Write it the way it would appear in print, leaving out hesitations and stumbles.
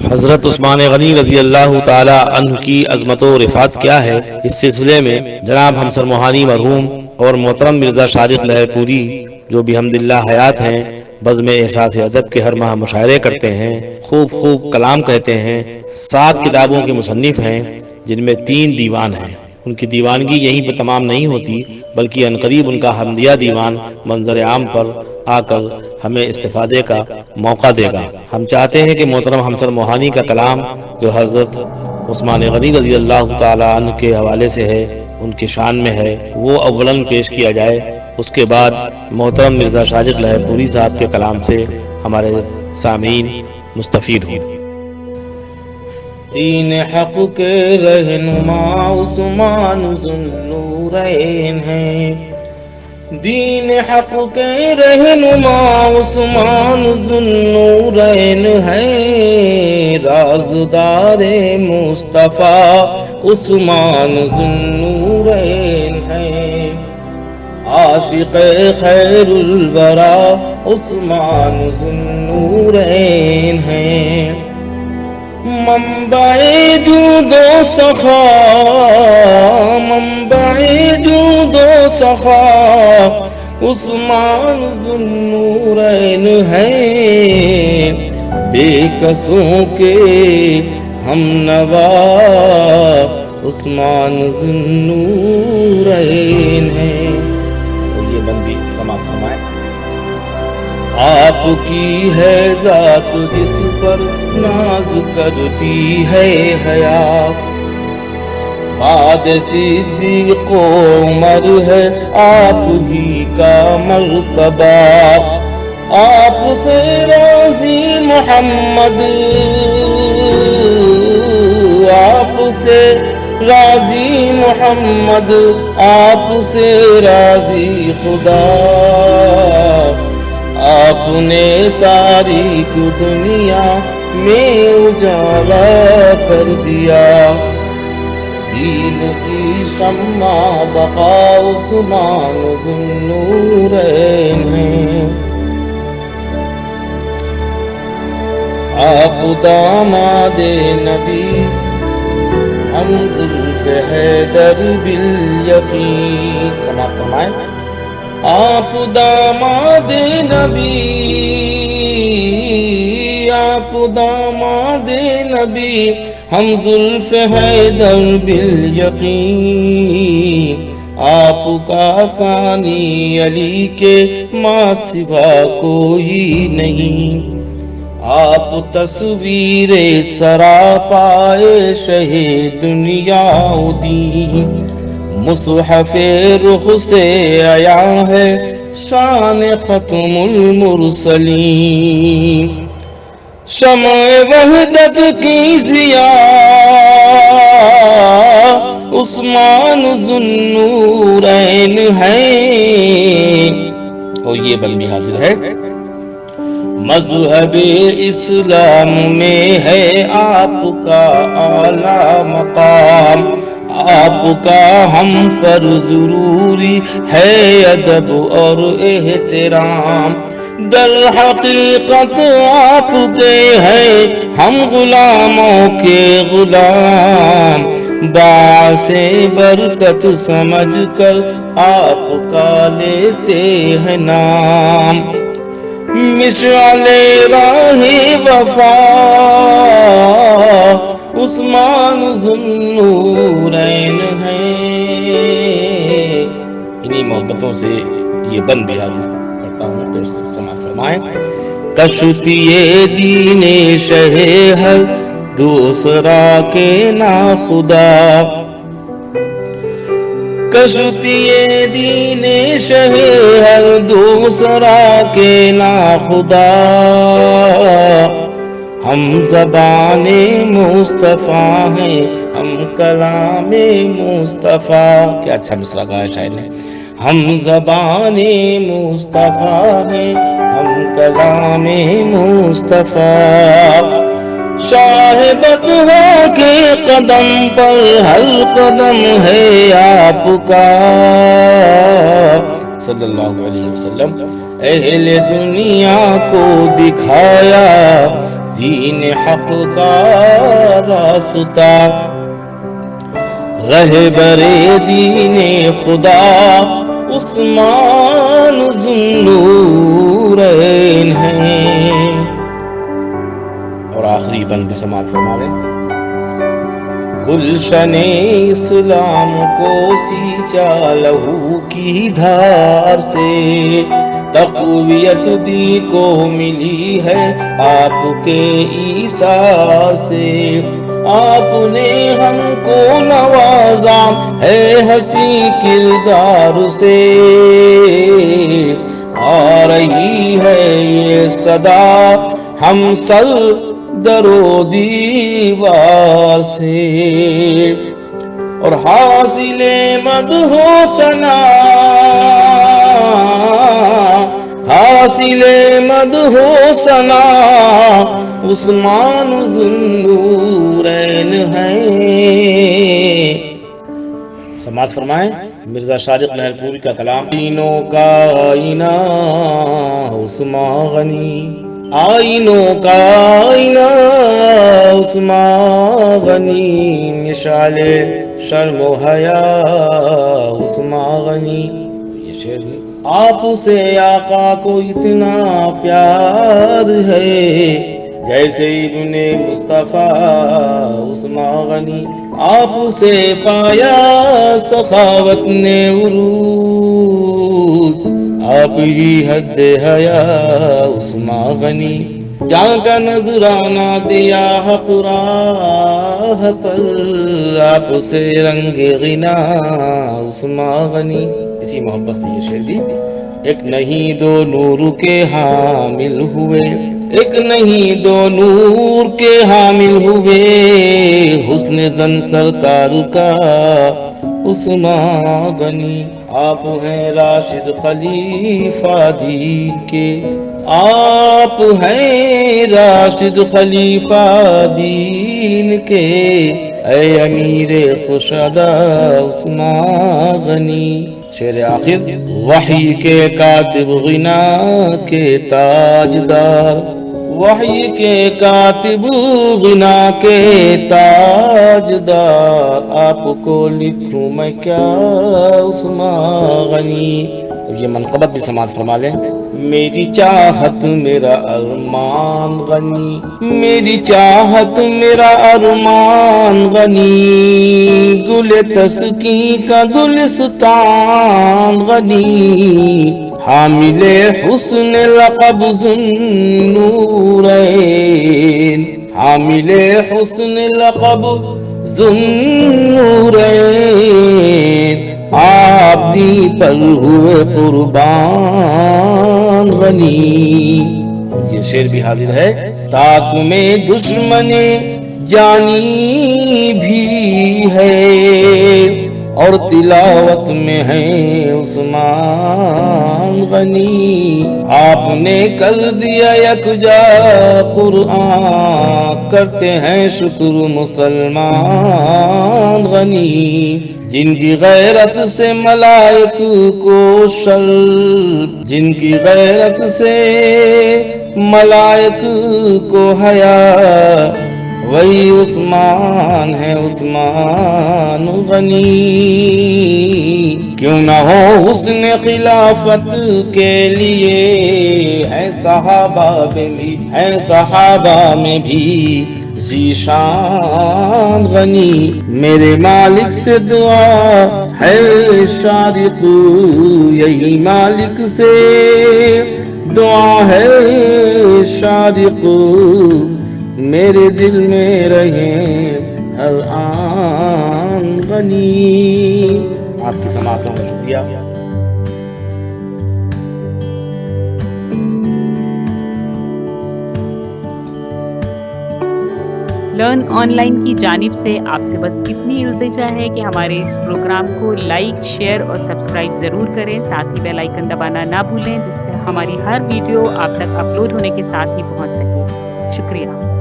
حضرت عثمان غنی رضی اللہ تعالی عنہ کی عظمت و رفعت کیا ہے، اس سلسلے میں جناب ہمسر موہانی مرحوم اور محترم مرزا شارق لہر پوری جو بھی الحمدللہ حیات ہیں، بزم احساس ادب کے ہر ماہ مشاعرے کرتے ہیں، خوب کلام کہتے ہیں، 7 کتابوں کے مصنف ہیں جن میں 3 دیوان ہیں۔ ان کی دیوانگی یہیں پہ تمام نہیں ہوتی بلکہ عنقریب ان کا حمدیہ دیوان منظر عام پر آ کر ہمیں استفادے کا موقع دے گا۔ ہم چاہتے ہیں کہ محترم ہمسر موہانی کا کلام جو حضرت عثمان غنی رضی اللہ تعالی عنہ کے حوالے سے ہے، ان کی شان میں ہے، وہ اولاً پیش کیا جائے، اس کے بعد محترم مرزا شارق لہر پوری صاحب کے کلام سے ہمارے سامعین مستفید ہوں۔ دین حق کے رہنما عثمان ذوالنورین ہیں، دین حق کے رہنما عثمان ذوالنورین ہیں، رازدار مصطفیٰ عثمان ذوالنورین ہیں، عاشق خیر الورا عثمان ذوالنورین ہیں، منبع جود و سخا، منبع جود و سخا عثمان ذوالنورین ہیں، بے کسوں کے ہم نوا عثمان ذوالنورین ہیں۔ اور یہ بند بھی سماعت فرمائے۔ آپ کی ہے ذات جس پر ناز کرتی ہے حیا، بعد صدیق و عمر ہے آپ ہی کا مرتبہ، آپ سے راضی محمد، آپ سے راضی محمد، آپ سے راضی خدا، آپ نے تاریک دنیا میں اجالا کر دیا، دین کی شمع بقا عثمان ذوالنورین ہیں، آپ داماد نبی ہم زلف حیدر بالیقین، سماعت فرمائے۔ آپ داماد نبی، آپ داماد نبی ہم زلف حیدر بالیقین، آپ کا ثانی علی کے ماں سوا کوئی نہیں، آپ تصویر سراپائے شہ دنیا و دین، مصحف رخ سے آیا ہے شان ختم المرسلین، شمع وحدت کی ضیا عثمان ذوالنورین ہیں۔ اور یہ بند بھی حاضر ہے۔ مذہب اسلام میں ہے آپ کا اعلیٰ مقام، آپ کا ہم پر ضروری ہے ادب اور احترام، در حقیقت آپ کے ہیں ہم غلاموں کے غلام، باعث برکت سمجھ کر آپ کا لیتے ہیں نام، مشعل راہ وفا عثمان ذوالنورین ہیں۔ انہی محبتوں سے یہ بند بھی حاضر کرتا ہوں، پھر سماعت فرمائیں۔ کشتی دین شہ ہر دوسرا کے ناخدا، کشتی دین شہ ہر دوسرا کے ناخدا، ہم زبان مصطفیٰ ہیں ہم کلام مصطفیٰ، کیا اچھا مصرع گایا شاعر نے۔ ہم زبان مصطفیٰ ہیں ہم کلام مصطفیٰ، شاہ بدہا کے قدم پر ہر قدم ہے آپ کا، صلی اللہ علیہ وسلم۔ اہل دنیا کو دکھایا دین حق کا راستہ، رہبر دین خدا عثمان ذوالنورین ہیں۔ اور آخری بند بھی سماعت فرما لیں۔ گلشن اسلام کو سینچا لہو کی دھار سے، تقویت دی کو ملی ہے آپ کے ایثار سے، آپ نے ہم کو نوازا ہے حسین کردار سے، آ رہی ہے یہ صدا ہم سر درو دیوار سے، اور حاصل مدح و ثنا، حاصل مدح و ثنا عثمان ذوالنورین ہیں۔ سماعت فرمائیں مرزا شارق لہر پوری کا کلام۔ آئینوں کا آئینہ عثمان غنی، آئینوں کا آئینہ عثمان غنی، مشعل شرم و حیا عثمان غنی۔ یہ شعر ہے۔ آپ سے آقا کو اتنا پیار ہے جیسے ابن مصطفیٰ عثمان غنی، آپ سے پایا سخاوت نے عروج، آپ ہی حد حیا عثمان غنی، جہاں کا نذرانہ دیا حق راہ پر، آپ سے رنگ غنا عثمان غنی۔ اسی محبت سے یہ شعر بھی۔ ایک نہیں دو نور کے حامل ہوئے، ایک نہیں دو نور کے حامل ہوئے، حسن زن سرکار کا عثمان غنی، آپ ہیں راشد خلیفہ دین کے، آپ ہیں راشد خلیفہ دین کے، اے امیر خوشادہ عثمان غنی۔ شعر آخر، وحی کے کاتب غنا کے تاجدار، وحی کے کاتب غنا کے تاجدار، آپ کو لکھوں میں کیا عثمان غنی۔ اب یہ منقبت بھی سماعت فرما لیں۔ میری چاہت میرا ارمان غنی، میری چاہت میرا ارمان غنی، گل تسکی کا گلستان غنی، حامل حسن لقب ذوالنورین، حامل حسن لقب ذوالنورین، آپ دی پر ہوئے قربان غنی۔ یہ شعر بھی حاضر ہے۔ تاک میں دشمن جانی بھی ہے، اور تلاوت میں ہے عثمان غنی، آپ نے کر دیا یکجا قرآن، کرتے ہیں شکر مسلمان غنی، جن کی غیرت سے ملائک کو شر، جن کی غیرت سے ملائک کو حیا، وہی عثمان ہے عثمان غنی۔ کیوں نہ ہو حسن خلافت کے لیے ہے صحابہ میں بھی، ہے صحابہ میں بھی ذیشان غنی، میرے مالک سے دعا ہے شارق، یہی مالک سے دعا ہے شارق، میرے دل میں رہے ہر آن غنی۔ آپ کی سماعتوں کا شکریہ۔ لرن آن لائن کی جانب سے آپ سے بس اتنی التجا ہے کہ ہمارے اس پروگرام کو لائک، شیئر اور سبسکرائب ضرور کریں، ساتھ ہی بیل آئیکن دبانا نہ بھولیں، جس سے ہماری ہر ویڈیو آپ تک اپلوڈ ہونے کے ساتھ ہی پہنچ سکے۔ شکریہ۔